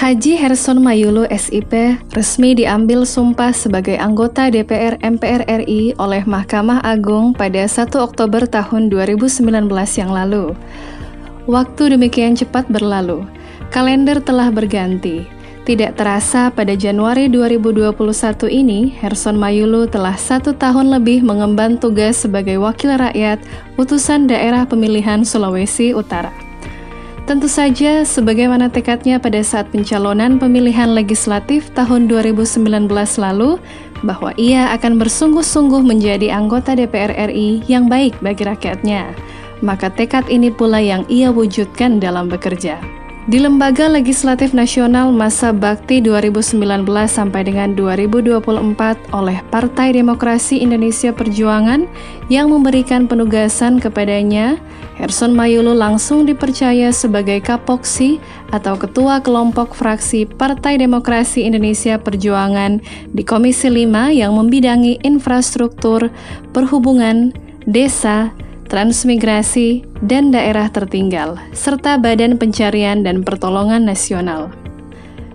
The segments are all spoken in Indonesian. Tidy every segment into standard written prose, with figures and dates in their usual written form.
Haji Herson Mayulu SIP resmi diambil sumpah sebagai anggota DPR MPR RI oleh Mahkamah Agung pada 1 Oktober tahun 2019 yang lalu. Waktu demikian cepat berlalu, kalender telah berganti. Tidak terasa pada Januari 2021 ini, Herson Mayulu telah 1 tahun lebih mengemban tugas sebagai wakil rakyat utusan daerah pemilihan Sulawesi Utara. Tentu saja, sebagaimana tekadnya pada saat pencalonan pemilihan legislatif tahun 2019 lalu, bahwa ia akan bersungguh-sungguh menjadi anggota DPR RI yang baik bagi rakyatnya. Maka tekad ini pula yang ia wujudkan dalam bekerja. Di Lembaga Legislatif Nasional masa bakti 2019 sampai dengan 2024 oleh Partai Demokrasi Indonesia Perjuangan yang memberikan penugasan kepadanya, Herson Mayulu langsung dipercaya sebagai Kapoksi atau Ketua Kelompok Fraksi Partai Demokrasi Indonesia Perjuangan di Komisi 5 yang membidangi infrastruktur, perhubungan, desa, transmigrasi, dan daerah tertinggal, serta Badan Pencarian dan Pertolongan Nasional.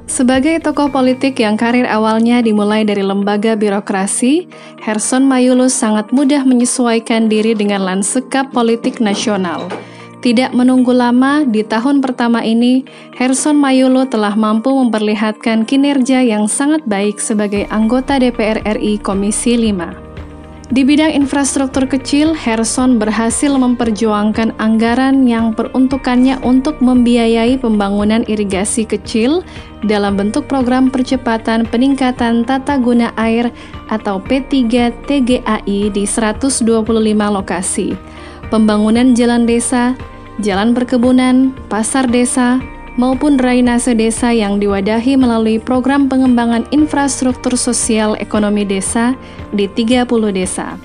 Sebagai tokoh politik yang karir awalnya dimulai dari lembaga birokrasi, Herson Mayulu sangat mudah menyesuaikan diri dengan lanskap politik nasional. Tidak menunggu lama, di tahun pertama ini, Herson Mayulu telah mampu memperlihatkan kinerja yang sangat baik sebagai anggota DPR RI Komisi 5. Di bidang infrastruktur kecil, Herson berhasil memperjuangkan anggaran yang peruntukannya untuk membiayai pembangunan irigasi kecil dalam bentuk program percepatan peningkatan tata guna air atau P3TGAI di 125 lokasi, pembangunan jalan desa, jalan perkebunan, pasar desa, maupun drainase desa yang diwadahi melalui program pengembangan infrastruktur sosial ekonomi desa di 30 desa.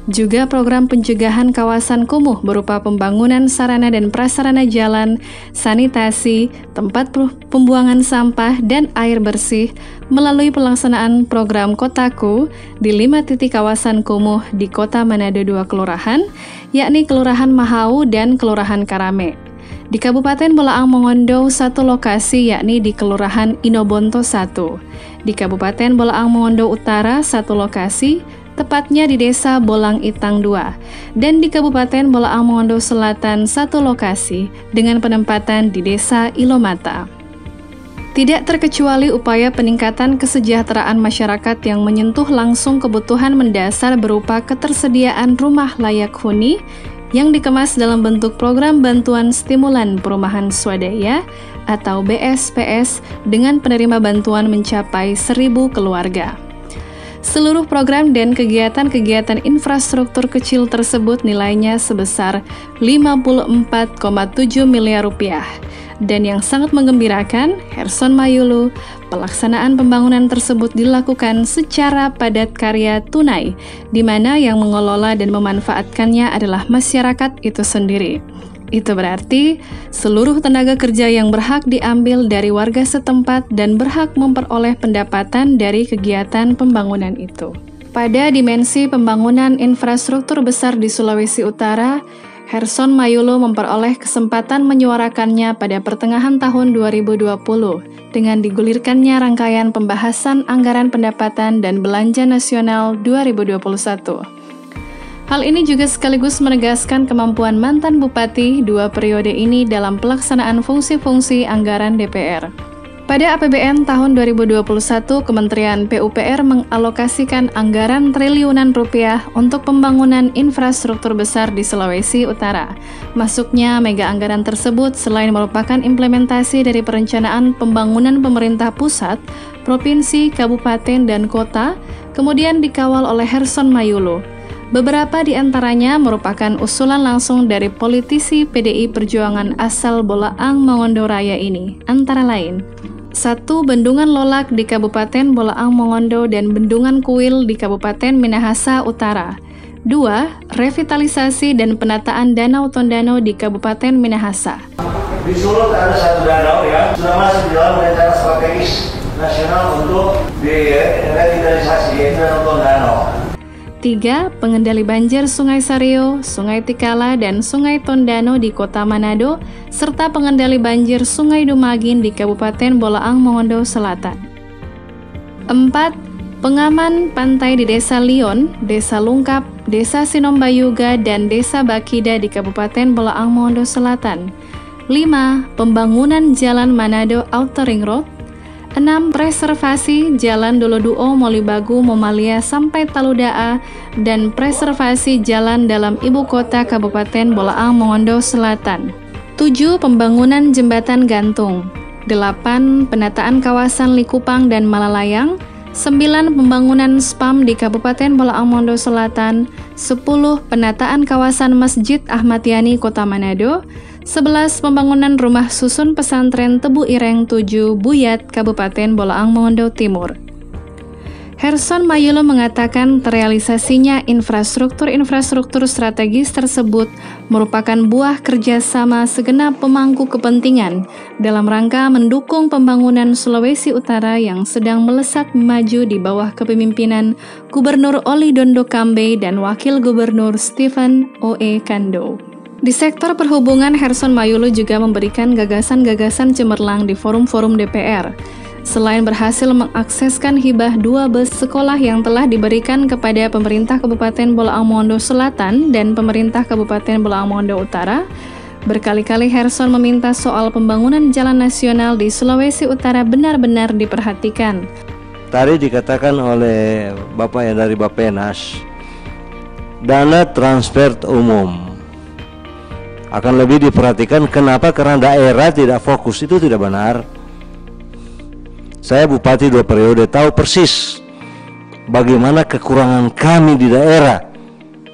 Juga program pencegahan kawasan kumuh berupa pembangunan sarana dan prasarana jalan, sanitasi, tempat pembuangan sampah, dan air bersih melalui pelaksanaan program Kotaku di 5 titik kawasan kumuh di Kota Manado 2 kelurahan, yakni Kelurahan Mahau dan Kelurahan Karame. Di Kabupaten Bolaang Mongondo 1 lokasi yakni di Kelurahan Inobonto 1. Di Kabupaten Bolaang Mongondo Utara 1 lokasi, tepatnya di Desa Bolang Itang 2. Dan di Kabupaten Bolaang Mongondo Selatan 1 lokasi dengan penempatan di Desa Ilomata. Tidak terkecuali upaya peningkatan kesejahteraan masyarakat yang menyentuh langsung kebutuhan mendasar berupa ketersediaan rumah layak huni yang dikemas dalam bentuk program bantuan stimulan perumahan swadaya atau BSPS dengan penerima bantuan mencapai 1.000 keluarga. Seluruh program dan kegiatan-kegiatan infrastruktur kecil tersebut nilainya sebesar 54,7 miliar rupiah. Dan yang sangat menggembirakan, Herson Mayulu, pelaksanaan pembangunan tersebut dilakukan secara padat karya tunai, di mana yang mengelola dan memanfaatkannya adalah masyarakat itu sendiri. Itu berarti seluruh tenaga kerja yang berhak diambil dari warga setempat dan berhak memperoleh pendapatan dari kegiatan pembangunan itu. Pada dimensi pembangunan infrastruktur besar di Sulawesi Utara, Herson Mayulu memperoleh kesempatan menyuarakannya pada pertengahan tahun 2020 dengan digulirkannya rangkaian pembahasan anggaran pendapatan dan belanja nasional 2021. Hal ini juga sekaligus menegaskan kemampuan mantan bupati 2 periode ini dalam pelaksanaan fungsi-fungsi anggaran DPR. Pada APBN tahun 2021, Kementerian PUPR mengalokasikan anggaran triliunan rupiah untuk pembangunan infrastruktur besar di Sulawesi Utara. Masuknya mega anggaran tersebut selain merupakan implementasi dari perencanaan pembangunan pemerintah pusat, provinsi, kabupaten, dan kota, kemudian dikawal oleh Herson Mayulu. Beberapa di antaranya merupakan usulan langsung dari politisi PDI Perjuangan asal Bolaang Mongondo Raya ini, antara lain 1. Bendungan Lolak di Kabupaten Bolaang Mongondo dan Bendungan Kuil di Kabupaten Minahasa Utara. 2. Revitalisasi dan penataan Danau Tondano di Kabupaten Minahasa. Di Solo ada 1 danau yang sudah masuk di dalam rencana strategis nasional untuk direvitalisasi, yaitu Danau Tondano. 3. Pengendali banjir Sungai Sario, Sungai Tikala, dan Sungai Tondano di Kota Manado, serta pengendali banjir Sungai Dumagin di Kabupaten Bolaang Mongondo Selatan. 4. Pengaman pantai di Desa Lion, Desa Lungkap, Desa Sinombayuga, dan Desa Bakida di Kabupaten Bolaang Mongondo Selatan. 5. Pembangunan Jalan Manado Outer Ring Road. 6. Preservasi Jalan Doloduo Molibagu Momalia sampai Taludaa dan preservasi jalan dalam ibu kota Kabupaten Bolaang Mongondo Selatan. 7. Pembangunan Jembatan Gantung. 8. Penataan kawasan Likupang dan Malalayang. 9. Pembangunan SPAM di Kabupaten Bolaang Mongondo Selatan. 10. Penataan kawasan Masjid Ahmad Yani Kota Manado. 11. Pembangunan Rumah Susun Pesantren Tebu Ireng 7 Buyat, Kabupaten Bolaang Mongondo Timur. Herson Mayulo mengatakan terrealisasinya infrastruktur strategis tersebut merupakan buah kerjasama segenap pemangku kepentingan dalam rangka mendukung pembangunan Sulawesi Utara yang sedang melesat maju di bawah kepemimpinan Gubernur Oli Dondo Kambe dan Wakil Gubernur Stephen O.E. Kando. Di sektor perhubungan, Herson Mayulo juga memberikan gagasan-gagasan cemerlang di forum-forum DPR. Selain berhasil mengakseskan hibah 2 bus sekolah yang telah diberikan kepada pemerintah Kabupaten Bolaang Mongondo Selatan dan pemerintah Kabupaten Bolaang Mongondo Utara, berkali-kali Herson meminta soal pembangunan jalan nasional di Sulawesi Utara benar-benar diperhatikan. Tadi dikatakan oleh Bapak yang dari Bappenas, dana transfer umum akan lebih diperhatikan. Kenapa? Karena daerah tidak fokus. Itu tidak benar. Saya bupati 2 periode, tahu persis bagaimana kekurangan kami di daerah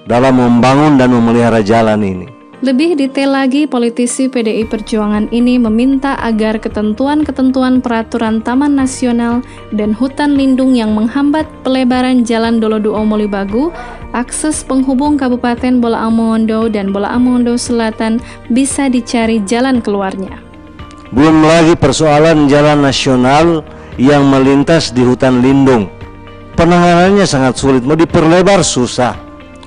dalam membangun dan memelihara jalan ini. Lebih detail lagi, politisi PDI Perjuangan ini meminta agar ketentuan-ketentuan peraturan Taman Nasional dan hutan lindung yang menghambat pelebaran Jalan Doloduo Molibagu, akses penghubung Kabupaten Bolaang Mongondo dan Bolaang Mongondo Selatan bisa dicari jalan keluarnya. Belum lagi persoalan jalan nasional yang melintas di hutan lindung. Penanganannya sangat sulit, mau diperlebar susah.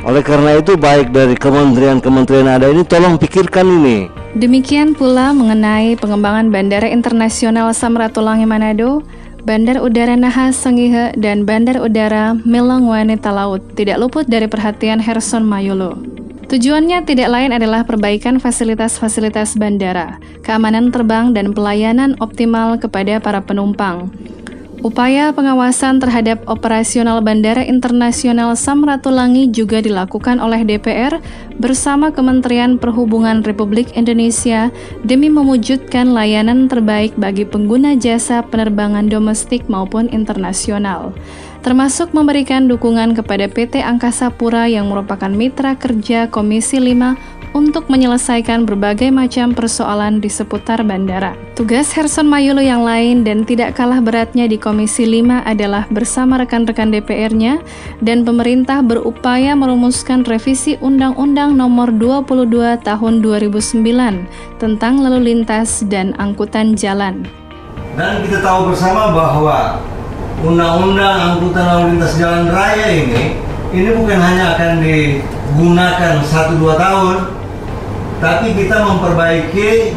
Oleh karena itu, baik dari kementerian-kementerian ada ini, tolong pikirkan ini. Demikian pula mengenai pengembangan Bandara Internasional Samratulangi Manado, Bandar Udara Nahas Sangihe, dan Bandar Udara Melong Wanita Laut tidak luput dari perhatian Herson Mayulo. Tujuannya tidak lain adalah perbaikan fasilitas-fasilitas bandara, keamanan terbang, dan pelayanan optimal kepada para penumpang. Upaya pengawasan terhadap operasional Bandara Internasional Samratulangi juga dilakukan oleh DPR bersama Kementerian Perhubungan Republik Indonesia demi mewujudkan layanan terbaik bagi pengguna jasa penerbangan domestik maupun internasional, termasuk memberikan dukungan kepada PT Angkasa Pura yang merupakan mitra kerja Komisi 5 untuk menyelesaikan berbagai macam persoalan di seputar bandara. Tugas Herson Mayulo yang lain dan tidak kalah beratnya di Komisi 5 adalah bersama rekan-rekan DPR-nya dan pemerintah berupaya merumuskan revisi Undang-Undang Nomor 22 Tahun 2009 tentang lalu lintas dan angkutan jalan. Dan kita tahu bersama bahwa Undang-Undang Angkutan Lalu Lintas Jalan Raya ini bukan hanya akan digunakan 1-2 tahun, tapi kita memperbaiki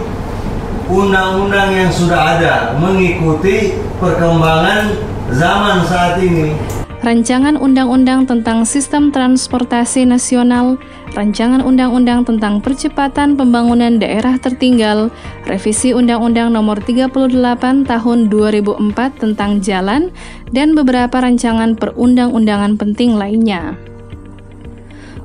undang-undang yang sudah ada mengikuti perkembangan zaman saat ini. Rancangan Undang-Undang tentang Sistem Transportasi Nasional, Rancangan Undang-Undang tentang Percepatan Pembangunan Daerah Tertinggal, Revisi Undang-Undang Nomor 38 Tahun 2004 tentang Jalan, dan beberapa rancangan perundang-undangan penting lainnya.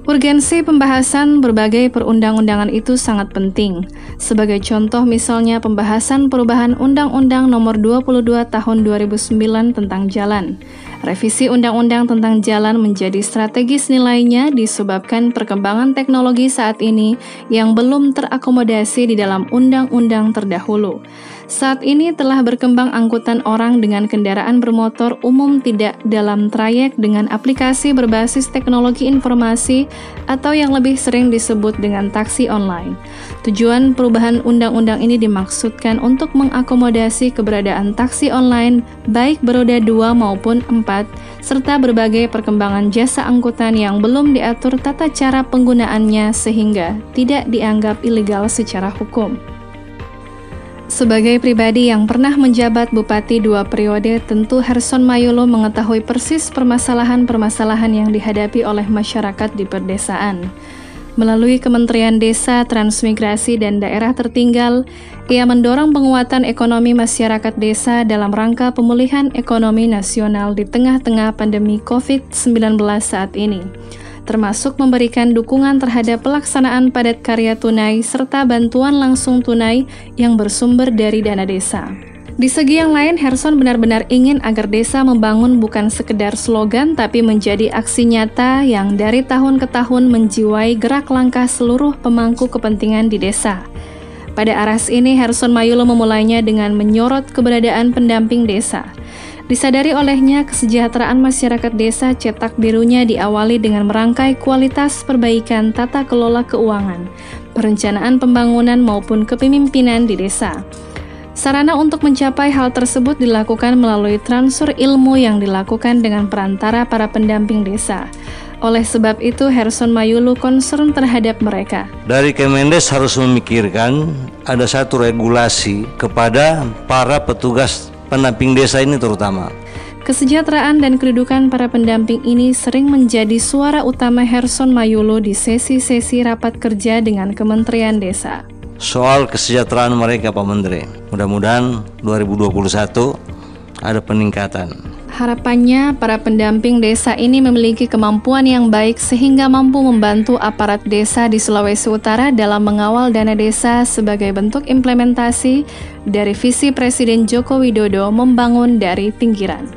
Urgensi pembahasan berbagai perundang-undangan itu sangat penting. Sebagai contoh misalnya pembahasan perubahan Undang-Undang Nomor 22 Tahun 2009 tentang Jalan. Revisi Undang-Undang tentang Jalan menjadi strategis nilainya disebabkan perkembangan teknologi saat ini yang belum terakomodasi di dalam undang-undang terdahulu. Saat ini telah berkembang angkutan orang dengan kendaraan bermotor umum tidak dalam trayek dengan aplikasi berbasis teknologi informasi atau yang lebih sering disebut dengan taksi online. Tujuan perubahan undang-undang ini dimaksudkan untuk mengakomodasi keberadaan taksi online baik beroda 2 maupun 4 serta berbagai perkembangan jasa angkutan yang belum diatur tata cara penggunaannya sehingga tidak dianggap ilegal secara hukum. Sebagai pribadi yang pernah menjabat bupati 2 periode, tentu Herson Mayulo mengetahui persis permasalahan-permasalahan yang dihadapi oleh masyarakat di perdesaan. Melalui Kementerian Desa, Transmigrasi, dan Daerah Tertinggal, ia mendorong penguatan ekonomi masyarakat desa dalam rangka pemulihan ekonomi nasional di tengah-tengah pandemi COVID-19 saat ini, termasuk memberikan dukungan terhadap pelaksanaan padat karya tunai serta bantuan langsung tunai yang bersumber dari dana desa. Di segi yang lain, Herson benar-benar ingin agar desa membangun bukan sekedar slogan tapi menjadi aksi nyata yang dari tahun ke tahun menjiwai gerak langkah seluruh pemangku kepentingan di desa. Pada aras ini, Herson Mayulo memulainya dengan menyorot keberadaan pendamping desa. Disadari olehnya, kesejahteraan masyarakat desa cetak birunya diawali dengan merangkai kualitas perbaikan tata kelola keuangan, perencanaan pembangunan maupun kepemimpinan di desa. Sarana untuk mencapai hal tersebut dilakukan melalui transfer ilmu yang dilakukan dengan perantara para pendamping desa. Oleh sebab itu, Herson Mayulo concern terhadap mereka. Dari Kemendes harus memikirkan ada satu regulasi kepada para petugas pendamping desa ini terutama. Kesejahteraan dan kedudukan para pendamping ini sering menjadi suara utama Herson Mayulo di sesi-sesi rapat kerja dengan Kementerian Desa. Soal kesejahteraan mereka, Pak Menteri, mudah-mudahan 2021 ada peningkatan. Harapannya, para pendamping desa ini memiliki kemampuan yang baik sehingga mampu membantu aparat desa di Sulawesi Utara dalam mengawal dana desa sebagai bentuk implementasi dari visi Presiden Joko Widodo membangun dari pinggiran.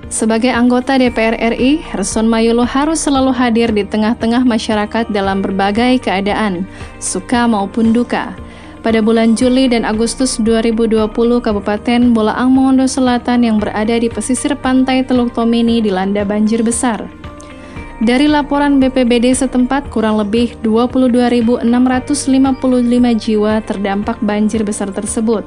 Sebagai anggota DPR RI, Herson Mayulo harus selalu hadir di tengah-tengah masyarakat dalam berbagai keadaan, suka maupun duka. Pada bulan Juli dan Agustus 2020, Kabupaten Bolaang Mongondo Selatan yang berada di pesisir pantai Teluk Tomini dilanda banjir besar. Dari laporan BPBD setempat, kurang lebih 22.655 jiwa terdampak banjir besar tersebut.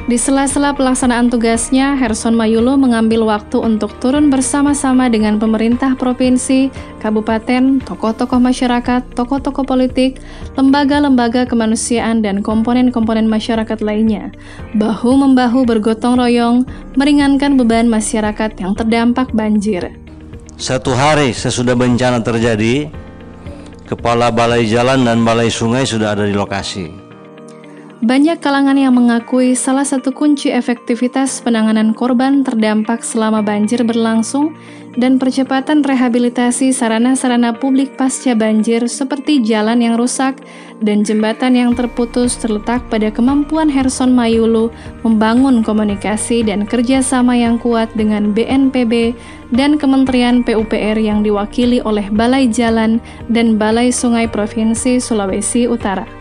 Di sela-sela pelaksanaan tugasnya, Herson Mayulo mengambil waktu untuk turun bersama-sama dengan pemerintah provinsi, kabupaten, tokoh-tokoh masyarakat, tokoh-tokoh politik, lembaga-lembaga kemanusiaan, dan komponen-komponen masyarakat lainnya, bahu-membahu bergotong royong, meringankan beban masyarakat yang terdampak banjir. Satu hari sesudah bencana terjadi, Kepala Balai Jalan dan Balai Sungai sudah ada di lokasi. Banyak kalangan yang mengakui salah satu kunci efektivitas penanganan korban terdampak selama banjir berlangsung dan percepatan rehabilitasi sarana-sarana publik pasca banjir seperti jalan yang rusak dan jembatan yang terputus terletak pada kemampuan Herson Mayulo membangun komunikasi dan kerjasama yang kuat dengan BNPB dan Kementerian PUPR yang diwakili oleh Balai Jalan dan Balai Sungai Provinsi Sulawesi Utara.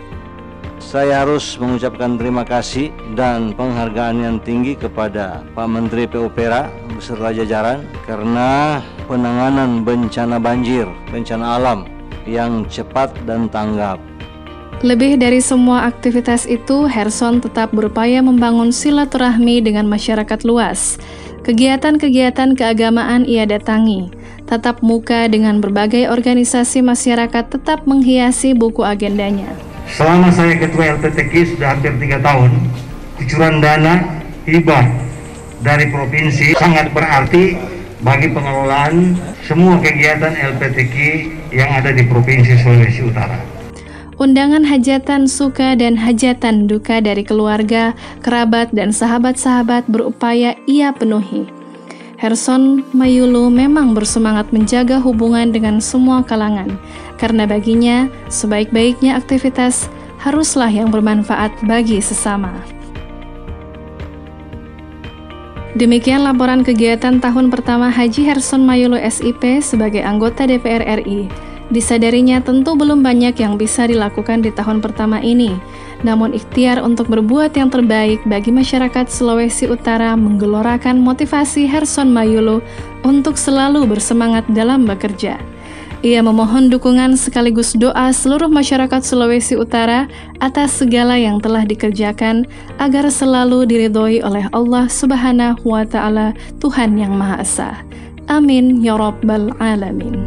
Saya harus mengucapkan terima kasih dan penghargaan yang tinggi kepada Pak Menteri PUPR beserta jajaran karena penanganan bencana banjir, bencana alam yang cepat dan tanggap. Lebih dari semua aktivitas itu, Herson tetap berupaya membangun silaturahmi dengan masyarakat luas. Kegiatan-kegiatan keagamaan ia datangi. Tatap muka dengan berbagai organisasi masyarakat tetap menghiasi buku agendanya. Selama saya ketua LPTK sudah hampir 3 tahun, kucuran dana hibah dari provinsi sangat berarti bagi pengelolaan semua kegiatan LPTK yang ada di Provinsi Sulawesi Utara. Undangan hajatan suka dan hajatan duka dari keluarga, kerabat, dan sahabat-sahabat berupaya ia penuhi. Herson Mayulo memang bersemangat menjaga hubungan dengan semua kalangan, karena baginya sebaik-baiknya aktivitas haruslah yang bermanfaat bagi sesama. Demikian laporan kegiatan tahun pertama Haji Herson Mayulo SIP sebagai anggota DPR RI. Disadarinya tentu belum banyak yang bisa dilakukan di tahun pertama ini. Namun ikhtiar untuk berbuat yang terbaik bagi masyarakat Sulawesi Utara menggelorakan motivasi Herson Mayulu untuk selalu bersemangat dalam bekerja. Ia memohon dukungan sekaligus doa seluruh masyarakat Sulawesi Utara atas segala yang telah dikerjakan agar selalu diridhoi oleh Allah Subhanahu wa Ta'ala, Tuhan yang Maha Esa. Amin ya Rabbal Alamin.